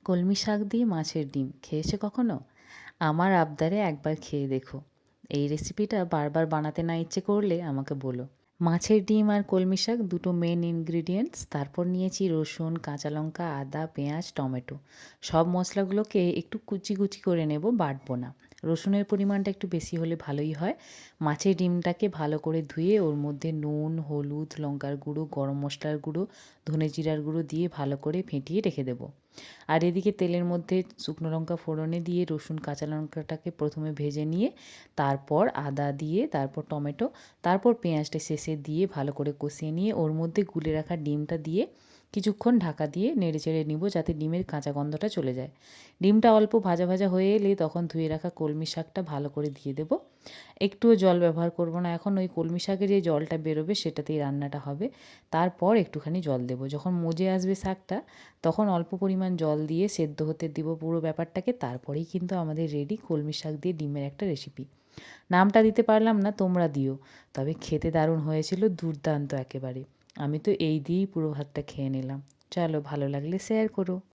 কলমি শাক দিয়ে মাছের ডিম খেয়েছো কখনো? আমার আবদারে একবার খেয়ে দেখো। এই রেসিপিটা বারবার বানাতে না ইচ্ছে করলে আমাকে বলো। মাছের ডিম আর কলমি শাক দুটো মেন ইনগ্রিডিয়েন্টস। তারপর নিয়েছি রসুন, কাঁচা লঙ্কা, আদা, পেঁয়াজ, টমেটো। সব মশলাগুলোকে একটু কুচি কুচি করে নেব, বাটবো না। রসুনের পরিমাণটা একটু বেশি হলে ভালোই হয়। মাছের ডিমটাকে ভালো করে ধুয়ে ওর মধ্যে নুন, হলুদ, লঙ্কার গুঁড়ো, গরম মশলার গুঁড়ো, ধনে জিরার গুঁড়ো দিয়ে ভালো করে ফেটিয়ে রেখে দেবো। আর এদিকে তেলের মধ্যে শুকনো লঙ্কা ফোড়নে দিয়ে রসুন কাঁচা লঙ্কাটাকে প্রথমে ভেজে নিয়ে তারপর আদা দিয়ে তারপর টমেটো তারপর পেঁয়াজটা শেষে দিয়ে ভালো করে কষিয়ে নিয়ে ওর মধ্যে গুলে রাখা ডিমটা দিয়ে কিছুক্ষণ ঢাকা দিয়ে নেড়ে চেড়ে নিব যাতে ডিমের কাঁচা গন্ধটা চলে যায়। ডিমটা অল্প ভাজা ভাজা হয়ে এলে তখন ধুয়ে রাখা কলমি শাকটা ভালো করে দিয়ে দেবো। একটুও জল ব্যবহার করব না, এখন ওই কলমি শাকের যে জলটা বেরোবে সেটাতেই রান্নাটা হবে। তারপর একটুখানি জল দেবো, যখন মজে আসবে শাকটা তখন অল্প পরিমাণ জল দিয়ে সেদ্ধ হতে দিব পুরো ব্যাপারটাকে। তারপরেই কিন্তু আমাদের রেডি কলমি শাক দিয়ে ডিমের একটা রেসিপি। নামটা দিতে পারলাম না, তোমরা দিও। তবে খেতে দারুণ হয়েছিল, দুর্দান্ত একেবারে। আমি তো এই দিয়েই পুরো ভাতটা খেয়ে নিলাম। চলো, ভালো লাগলে শেয়ার করো।